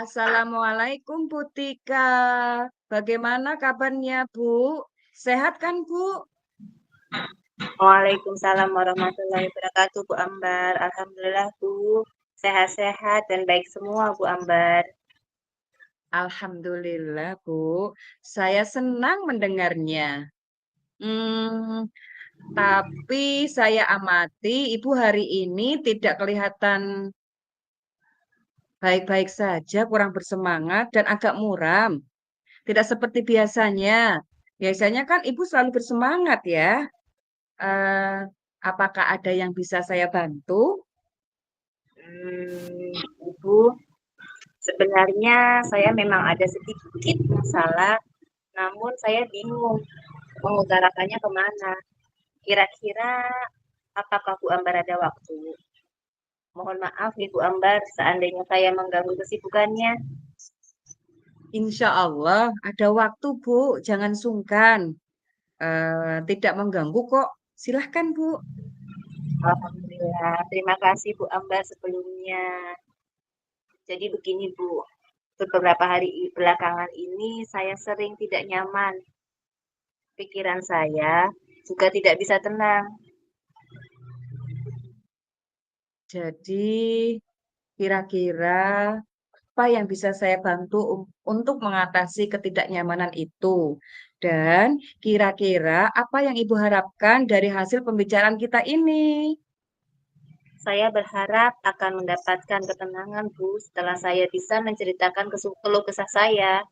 Assalamualaikum Bu Tika. Bagaimana kabarnya Bu? Sehat kan Bu? Waalaikumsalam warahmatullahi wabarakatuh, Bu Ambar. Alhamdulillah, Bu. Sehat-sehat dan baik semua, Bu Ambar. Alhamdulillah Bu. Saya senang mendengarnya. Hmm, tapi saya amati Ibu hari ini tidak kelihatan baik-baik saja, kurang bersemangat dan agak muram. Tidak seperti biasanya. Biasanya kan Ibu selalu bersemangat ya. Eh, apakah ada yang bisa saya bantu? Ibu, sebenarnya saya memang ada sedikit masalah, namun saya bingung mengutarakannya kemana. Kira-kira apakah Bu Ambar ada waktu? Mohon maaf nih Bu Ambar, seandainya saya mengganggu kesibukannya. Insya Allah ada waktu, Bu. Jangan sungkan. Tidak mengganggu kok. Silahkan, Bu. Alhamdulillah, terima kasih Bu Ambar sebelumnya. Jadi begini Bu, beberapa hari belakangan ini saya sering tidak nyaman. Pikiran saya juga tidak bisa tenang. Jadi, kira-kira apa yang bisa saya bantu untuk mengatasi ketidaknyamanan itu? Dan kira-kira apa yang Ibu harapkan dari hasil pembicaraan kita ini? Saya berharap akan mendapatkan ketenangan Bu setelah saya bisa menceritakan keluh kesah saya.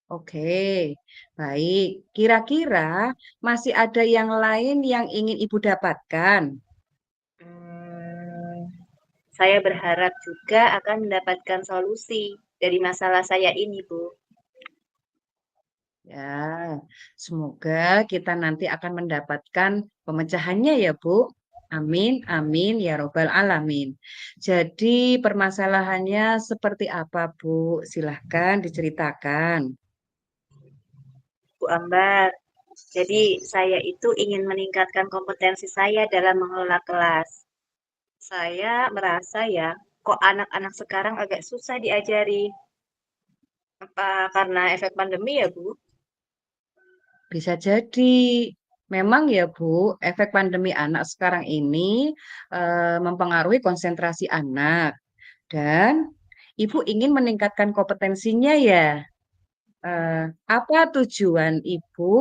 Oke, baik. Kira-kira masih ada yang lain yang ingin Ibu dapatkan? Hmm, saya berharap juga akan mendapatkan solusi dari masalah saya ini Bu. Ya, semoga kita nanti akan mendapatkan pemecahannya ya, Bu. Amin, amin, ya Robbal Alamin. Jadi permasalahannya seperti apa, Bu? Silahkan diceritakan. Bu Ambar, jadi saya itu ingin meningkatkan kompetensi saya dalam mengelola kelas. Saya merasa ya, kok anak-anak sekarang agak susah diajari. Apa karena efek pandemi ya, Bu? Bisa jadi. Memang ya, Bu, efek pandemi anak sekarang ini mempengaruhi konsentrasi anak. Dan Ibu ingin meningkatkan kompetensinya ya. Eh, apa tujuan Ibu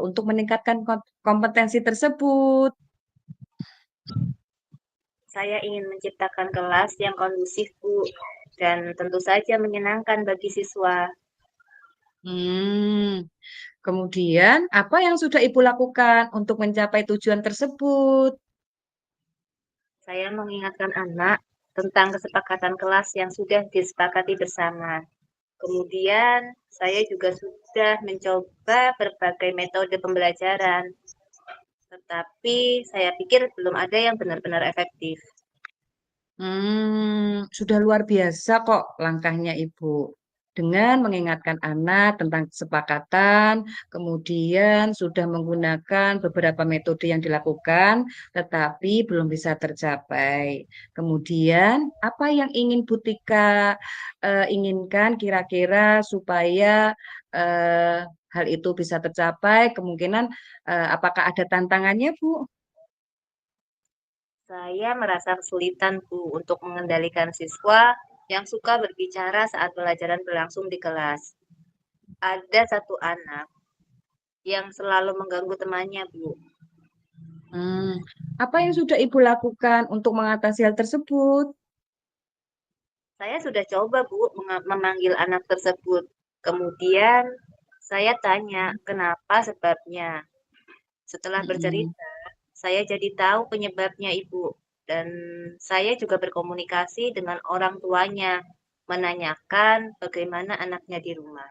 untuk meningkatkan kompetensi tersebut? Saya ingin menciptakan kelas yang kondusif, Bu, dan tentu saja menyenangkan bagi siswa. Hmm, kemudian apa yang sudah Ibu lakukan untuk mencapai tujuan tersebut? Saya mengingatkan anak tentang kesepakatan kelas yang sudah disepakati bersama. Kemudian, saya juga sudah mencoba berbagai metode pembelajaran, tetapi saya pikir belum ada yang benar-benar efektif. Sudah luar biasa kok langkahnya Ibu. Dengan mengingatkan anak tentang kesepakatan, kemudian sudah menggunakan beberapa metode yang dilakukan, tetapi belum bisa tercapai. Kemudian, apa yang ingin Butika inginkan kira-kira supaya hal itu bisa tercapai? Kemungkinan, apakah ada tantangannya, Bu? Saya merasa kesulitan, Bu, untuk mengendalikan siswa yang suka berbicara saat pelajaran berlangsung di kelas. Ada satu anak yang selalu mengganggu temannya, Bu. Hmm, apa yang sudah Ibu lakukan untuk mengatasi hal tersebut? Saya sudah coba, Bu, memanggil anak tersebut. Kemudian saya tanya, kenapa sebabnya. Setelah Mm-mm. bercerita, saya jadi tahu penyebabnya, Ibu. Dan saya juga berkomunikasi dengan orang tuanya, menanyakan bagaimana anaknya di rumah.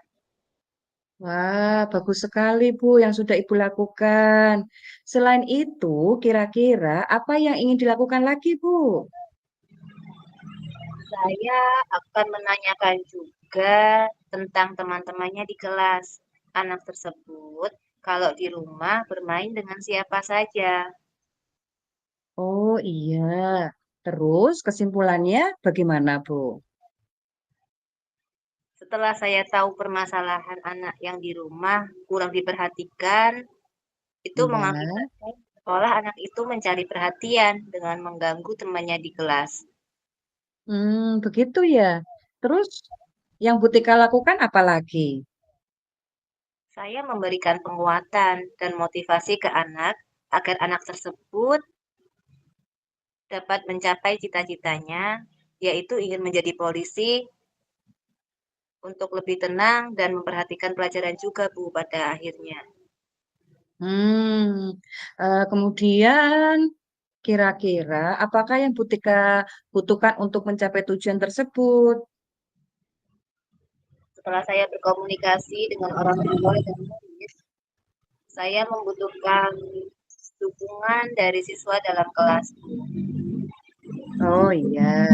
Wah, bagus sekali Bu yang sudah Ibu lakukan. Selain itu, kira-kira apa yang ingin dilakukan lagi Bu? Saya akan menanyakan juga tentang teman-temannya di kelas. Anak tersebut kalau di rumah bermain dengan siapa saja. Oh iya, terus kesimpulannya bagaimana Bu? Setelah saya tahu permasalahan anak yang di rumah kurang diperhatikan, itu Iya. mengakibatkan sekolah anak itu mencari perhatian dengan mengganggu temannya di kelas. Begitu ya. Terus yang Butika lakukan apa lagi? Saya memberikan penguatan dan motivasi ke anak agar anak tersebut dapat mencapai cita-citanya, yaitu ingin menjadi polisi untuk lebih tenang dan memperhatikan pelajaran juga, Bu, pada akhirnya. Hmm, kemudian kira-kira apakah yang Butika butuhkan untuk mencapai tujuan tersebut? Setelah saya berkomunikasi dengan orang tua dan murid, saya membutuhkan dukungan dari siswa dalam kelas. Oh iya,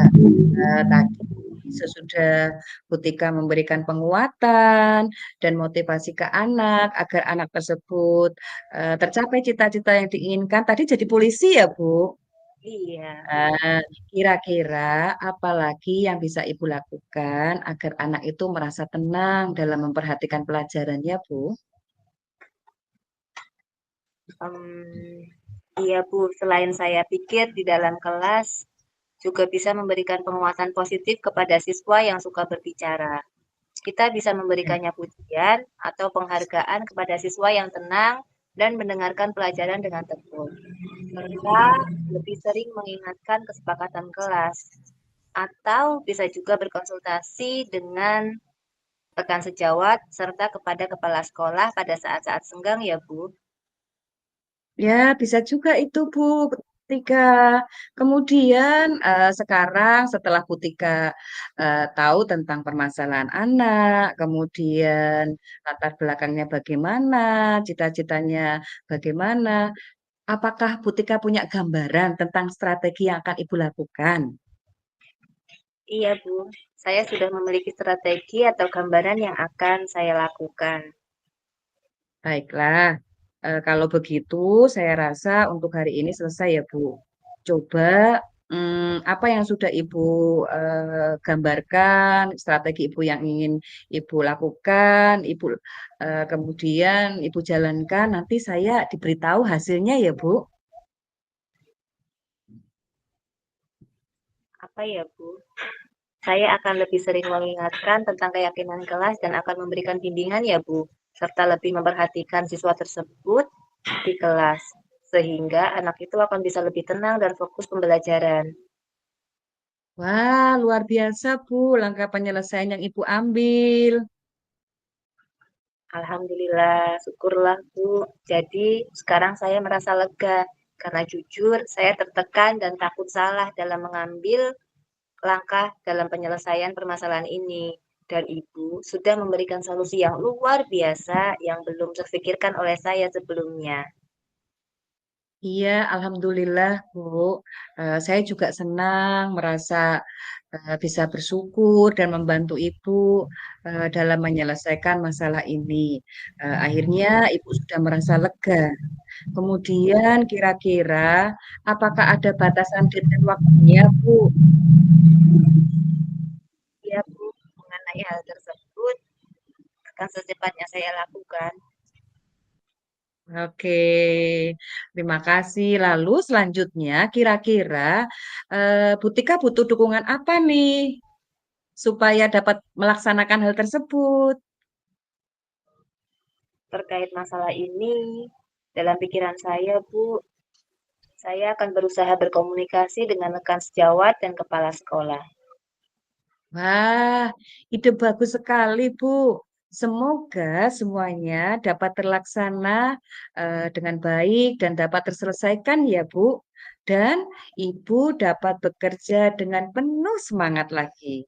tadi sesudah Butika memberikan penguatan dan motivasi ke anak agar anak tersebut tercapai cita-cita yang diinginkan. Tadi jadi polisi ya, Bu? Iya, Eh, Kira-kira apa lagi yang bisa Ibu lakukan agar anak itu merasa tenang dalam memperhatikan pelajarannya, Bu? um, iya Bu, selain saya pikir di dalam kelas juga bisa memberikan penguatan positif kepada siswa yang suka berbicara. Kita bisa memberikannya pujian atau penghargaan kepada siswa yang tenang dan mendengarkan pelajaran dengan tekun. Serta lebih sering mengingatkan kesepakatan kelas. Atau bisa juga berkonsultasi dengan rekan sejawat serta kepada kepala sekolah pada saat-saat senggang ya Bu. Ya, bisa juga itu, Bu. Tika. Kemudian sekarang setelah Bu Tika tahu tentang permasalahan anak, kemudian latar belakangnya bagaimana, cita-citanya bagaimana, apakah Bu Tika punya gambaran tentang strategi yang akan Ibu lakukan? Iya Bu, saya sudah memiliki strategi atau gambaran yang akan saya lakukan. Baiklah, kalau begitu saya rasa untuk hari ini selesai ya Bu. Coba apa yang sudah Ibu gambarkan, strategi Ibu yang ingin Ibu lakukan, kemudian Ibu jalankan, nanti saya diberitahu hasilnya ya Bu. Apa ya Bu? Saya akan lebih sering mengingatkan tentang keyakinan kelas dan akan memberikan bimbingan ya Bu, serta lebih memperhatikan siswa tersebut di kelas. Sehingga anak itu akan bisa lebih tenang dan fokus pembelajaran. Wah, luar biasa Bu, langkah penyelesaian yang Ibu ambil. Alhamdulillah, syukurlah Bu. Jadi sekarang saya merasa lega karena jujur saya tertekan dan takut salah dalam mengambil langkah dalam penyelesaian permasalahan ini. Dan Ibu sudah memberikan solusi yang luar biasa yang belum terfikirkan oleh saya sebelumnya. Iya, alhamdulillah, Bu. Saya juga senang merasa bisa bersyukur dan membantu Ibu dalam menyelesaikan masalah ini. Akhirnya Ibu sudah merasa lega. Kemudian kira-kira apakah ada batasan deadline waktunya, Bu? Ya Bu, mengenai hal tersebut akan secepatnya saya lakukan. Oke, terima kasih. Lalu selanjutnya, kira-kira Bu Tika butuh dukungan apa nih supaya dapat melaksanakan hal tersebut? Terkait masalah ini, dalam pikiran saya Bu, saya akan berusaha berkomunikasi dengan rekan sejawat dan kepala sekolah. Wah, ide bagus sekali, Bu. Semoga semuanya dapat terlaksana dengan baik dan dapat terselesaikan ya, Bu. Dan Ibu dapat bekerja dengan penuh semangat lagi.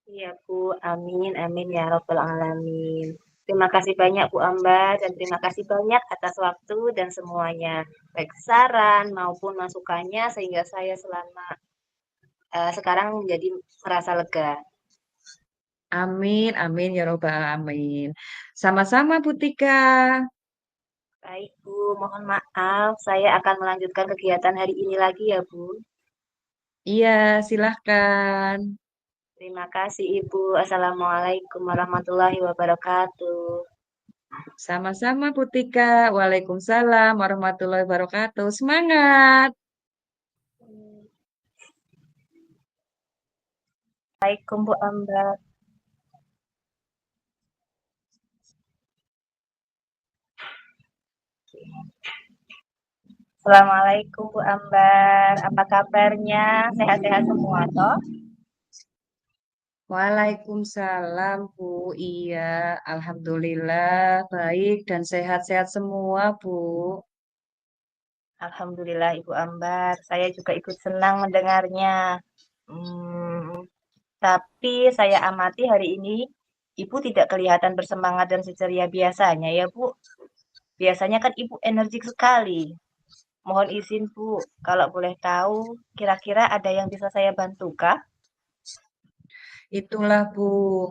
Iya Bu, amin, amin ya Rabbal Alamin. Terima kasih banyak Bu Ambar dan terima kasih banyak atas waktu dan semuanya. Baik saran maupun masukannya sehingga saya selama sekarang menjadi merasa lega. Amin, amin ya robbal alamin. Sama-sama, Bu Tika. Baik Bu, mohon maaf saya akan melanjutkan kegiatan hari ini lagi ya Bu. Iya, silahkan. Terima kasih Ibu. Assalamualaikum warahmatullahi wabarakatuh. Sama-sama Bu Tika. Waalaikumsalam warahmatullahi wabarakatuh. Semangat. Assalamualaikum Bu Ambar. Assalamualaikum Bu Ambar. Apa kabarnya? Sehat-sehat semua toh? Waalaikumsalam Bu. Iya, Alhamdulillah baik dan sehat-sehat semua Bu. Alhamdulillah Ibu Ambar. Saya juga ikut senang mendengarnya. Hmm, tapi saya amati hari ini Ibu tidak kelihatan bersemangat dan seceria biasanya ya Bu. Biasanya kan Ibu energik sekali. Mohon izin Bu, kalau boleh tahu kira-kira ada yang bisa saya bantu kah? Itulah Bu.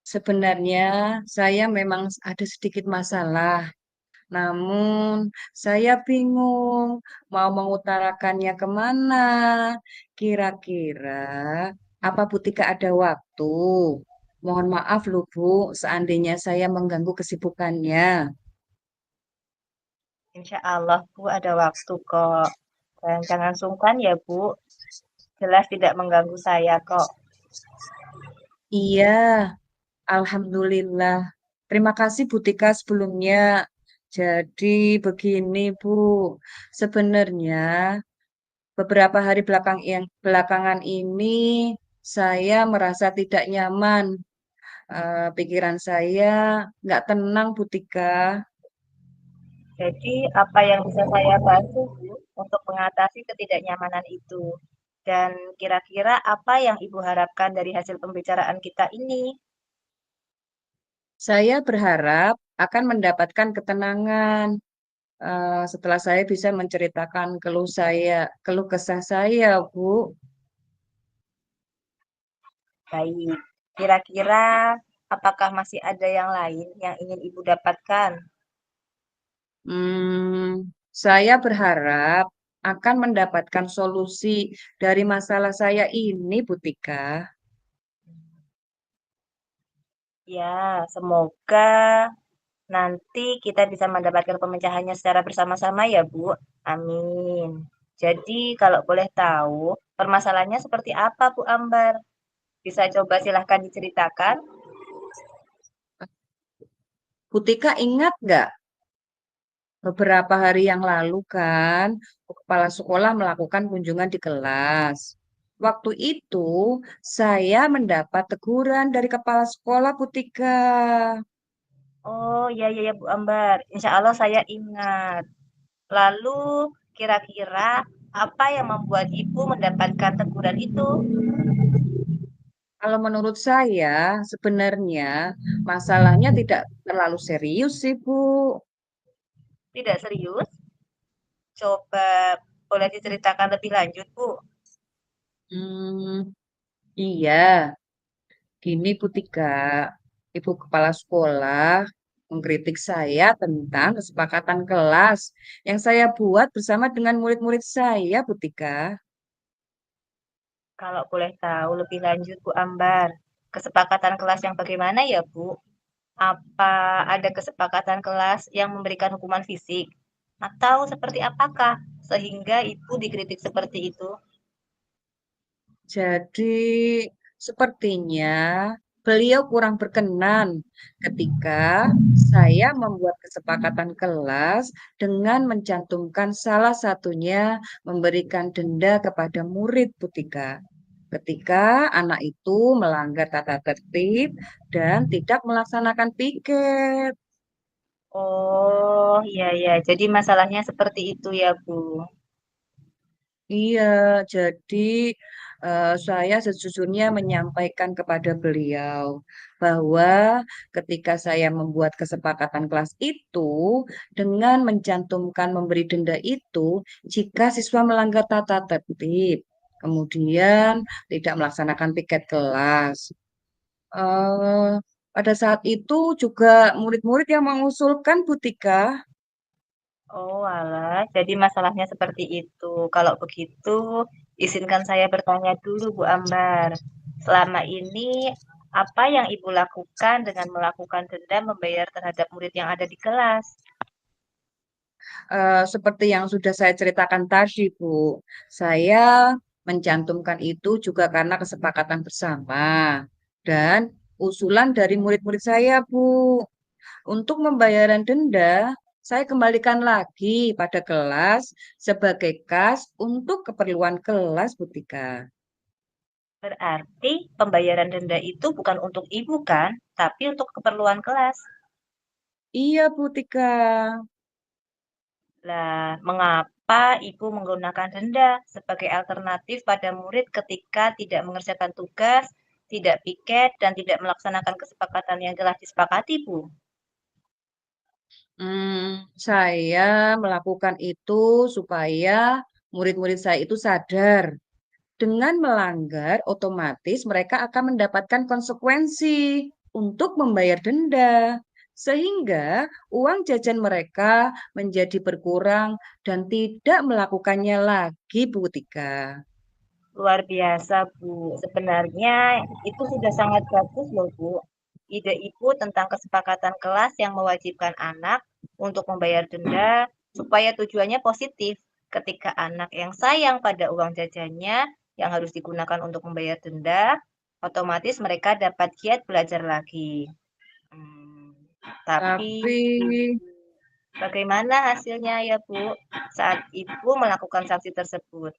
Sebenarnya saya memang ada sedikit masalah. Namun saya bingung mau mengutarakannya kemana. Kira-kira apa Bu Tika ada waktu? Mohon maaf loh Bu, seandainya saya mengganggu kesibukannya. Insya Allah Bu ada waktu kok. Dan jangan sungkan ya Bu, jelas tidak mengganggu saya kok. Iya, Alhamdulillah. Terima kasih Bu Tika sebelumnya. Jadi begini Bu, sebenarnya beberapa hari belakangan ini saya merasa tidak nyaman. Pikiran saya nggak tenang, Bu Tika. Jadi apa yang bisa saya bantu Bu untuk mengatasi ketidaknyamanan itu? Dan kira-kira apa yang Ibu harapkan dari hasil pembicaraan kita ini? Saya berharap akan mendapatkan ketenangan setelah saya bisa menceritakan keluh kesah saya, Bu. Baik, kira-kira apakah masih ada yang lain yang ingin Ibu dapatkan? Hmm, saya berharap akan mendapatkan solusi dari masalah saya ini, Bu Tika. Ya, semoga nanti kita bisa mendapatkan pemecahannya secara bersama-sama ya, Bu. Amin. Jadi, kalau boleh tahu, permasalahannya seperti apa, Bu Ambar? Bisa coba silahkan diceritakan? Bu Tika ingat nggak beberapa hari yang lalu kan, kepala sekolah melakukan kunjungan di kelas. Waktu itu saya mendapat teguran dari kepala sekolah Bu Tika. Oh, iya, iya, ya, Bu Ambar. Insya Allah saya ingat. Lalu, kira-kira apa yang membuat Ibu mendapatkan teguran itu? Kalau menurut saya sebenarnya masalahnya tidak terlalu serius sih Bu. Tidak serius? Coba boleh diceritakan lebih lanjut, Bu. Hmm, iya, gini Bu Tika, Ibu Kepala Sekolah mengkritik saya tentang kesepakatan kelas yang saya buat bersama dengan murid-murid saya, Bu Tika. Kalau boleh tahu lebih lanjut, Bu Ambar, kesepakatan kelas yang bagaimana ya, Bu? Apa ada kesepakatan kelas yang memberikan hukuman fisik? Atau seperti apakah sehingga Ibu dikritik seperti itu? Jadi, sepertinya beliau kurang berkenan ketika saya membuat kesepakatan kelas dengan mencantumkan salah satunya memberikan denda kepada murid Putika. Ketika anak itu melanggar tata tertib dan tidak melaksanakan piket. Oh, iya ya. Jadi masalahnya seperti itu ya, Bu. Iya, jadi saya sejujurnya menyampaikan kepada beliau bahwa ketika saya membuat kesepakatan kelas itu dengan mencantumkan memberi denda itu jika siswa melanggar tata tertib, kemudian tidak melaksanakan piket kelas. Eh, pada saat itu juga murid-murid yang mengusulkan Bu Tika. Oh, alah. Jadi masalahnya seperti itu. Kalau begitu, izinkan saya bertanya dulu, Bu Ambar. Selama ini, apa yang Ibu lakukan dengan melakukan denda membayar terhadap murid yang ada di kelas? Seperti yang sudah saya ceritakan tadi, Bu, saya mencantumkan itu juga karena kesepakatan bersama dan usulan dari murid-murid saya, Bu. Untuk pembayaran denda, saya kembalikan lagi pada kelas sebagai kas untuk keperluan kelas, Bu Tika. Berarti pembayaran denda itu bukan untuk Ibu kan, tapi untuk keperluan kelas. Iya, Bu Tika. Lah, mengapa Ibu menggunakan denda sebagai alternatif pada murid ketika tidak mengerjakan tugas, tidak piket, dan tidak melaksanakan kesepakatan yang telah disepakati, Bu? Saya melakukan itu supaya murid-murid saya itu sadar. Dengan melanggar, otomatis mereka akan mendapatkan konsekuensi untuk membayar denda, sehingga uang jajan mereka menjadi berkurang dan tidak melakukannya lagi, Bu Tika. Luar biasa, Bu. Sebenarnya itu sudah sangat bagus loh, Bu. Ide Ibu tentang kesepakatan kelas yang mewajibkan anak untuk membayar denda supaya tujuannya positif. Ketika anak yang sayang pada uang jajannya yang harus digunakan untuk membayar denda, otomatis mereka dapat giat belajar lagi. Hmm, tapi Tapi, bagaimana hasilnya ya, Bu, saat Ibu melakukan sanksi tersebut?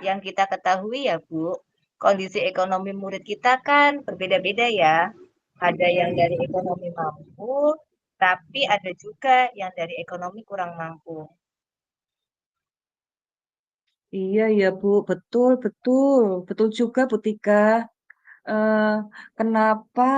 Yang kita ketahui ya Bu, kondisi ekonomi murid kita kan berbeda-beda ya. Ada yang dari ekonomi mampu, tapi ada juga yang dari ekonomi kurang mampu. iya ya Bu, betul, betul, betul juga Bu Tika. Eh, Kenapa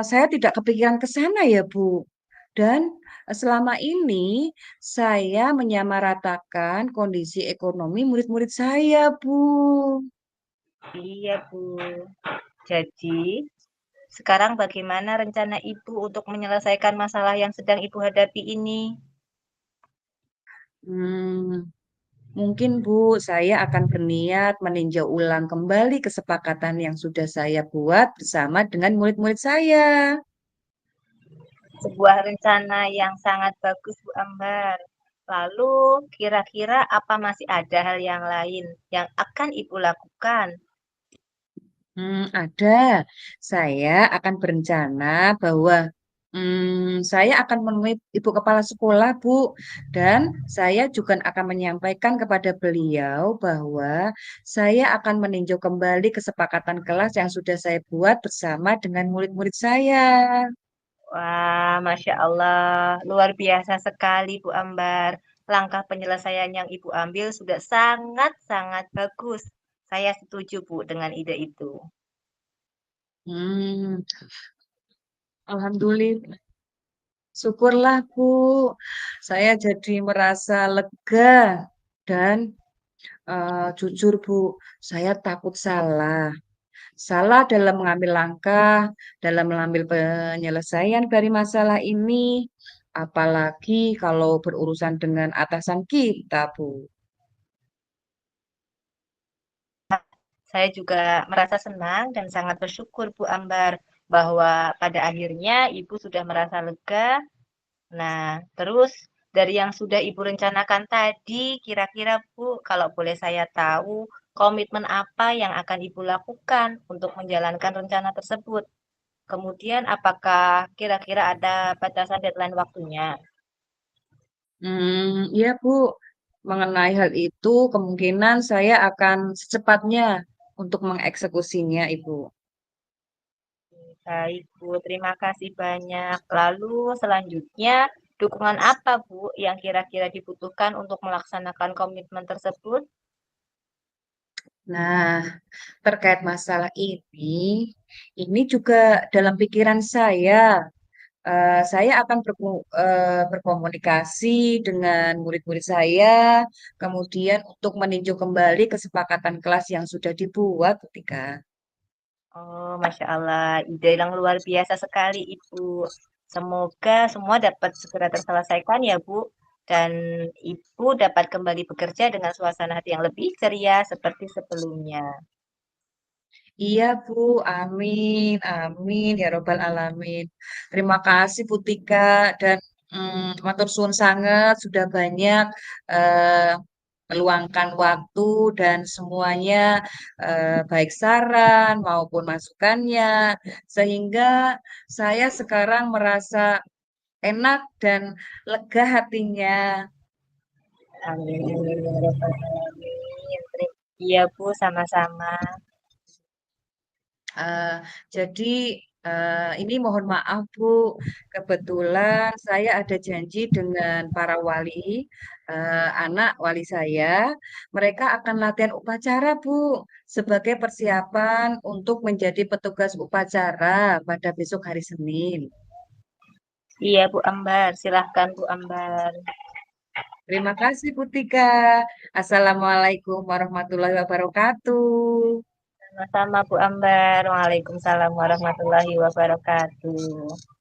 saya tidak kepikiran ke sana ya, Bu. Dan selama ini saya menyamaratakan kondisi ekonomi murid-murid saya, Bu. Iya Bu. Jadi, sekarang bagaimana rencana Ibu untuk menyelesaikan masalah yang sedang Ibu hadapi ini? Hmm, Mungkin, Bu, saya akan berniat meninjau ulang kembali kesepakatan yang sudah saya buat bersama dengan murid-murid saya. Sebuah rencana yang sangat bagus Bu Ambar. Lalu, kira-kira apa masih ada hal yang lain yang akan Ibu lakukan? Ada. Saya akan berencana bahwa saya akan menemui Ibu Kepala Sekolah, Bu, dan saya juga akan menyampaikan kepada beliau bahwa saya akan meninjau kembali kesepakatan kelas yang sudah saya buat bersama dengan murid-murid saya. Wah, Masya Allah, luar biasa sekali Bu Ambar. Langkah penyelesaian yang Ibu ambil sudah sangat-sangat bagus. Saya setuju Bu dengan ide itu. Hmm, Alhamdulillah, syukurlah, Bu. Saya jadi merasa lega dan jujur, Bu, saya takut salah. Salah dalam mengambil langkah, dalam mengambil penyelesaian dari masalah ini, apalagi kalau berurusan dengan atasan kita, Bu. Saya juga merasa senang dan sangat bersyukur Bu Ambar bahwa pada akhirnya Ibu sudah merasa lega. Nah, terus dari yang sudah Ibu rencanakan tadi, kira-kira Bu, kalau boleh saya tahu, komitmen apa yang akan Ibu lakukan untuk menjalankan rencana tersebut? Kemudian, apakah kira-kira ada batasan deadline waktunya? Ya, Bu, mengenai hal itu, kemungkinan saya akan secepatnya untuk mengeksekusinya, Ibu. Baik, Bu. Terima kasih banyak. Lalu selanjutnya, dukungan apa, Bu, yang kira-kira dibutuhkan untuk melaksanakan komitmen tersebut? Nah, terkait masalah ini juga dalam pikiran saya. Saya akan berkomunikasi dengan murid-murid saya, kemudian untuk meninjau kembali kesepakatan kelas yang sudah dibuat ketika. Oh, Masya Allah, ide yang luar biasa sekali, Ibu. Semoga semua dapat segera terselesaikan ya, Bu. Dan Ibu dapat kembali bekerja dengan suasana hati yang lebih ceria seperti sebelumnya. Iya Bu, amin, amin ya robbal alamin. Terima kasih Bu Tika dan matur suwun sangat sudah banyak eh, meluangkan waktu dan semuanya baik saran maupun masukannya sehingga saya sekarang merasa enak dan lega hatinya. Amin, amin, ya rabbal alamin. Iya Bu, sama-sama. Eh, jadi ini mohon maaf Bu, kebetulan saya ada janji dengan para wali, anak wali saya, mereka akan latihan upacara Bu, sebagai persiapan untuk menjadi petugas upacara pada besok hari Senin. Iya Bu Ambar, silahkan Bu Ambar. Terima kasih Bu Tika. Assalamualaikum warahmatullahi wabarakatuh. Sama-sama Bu Ambar. Waalaikumsalam warahmatullahi wabarakatuh.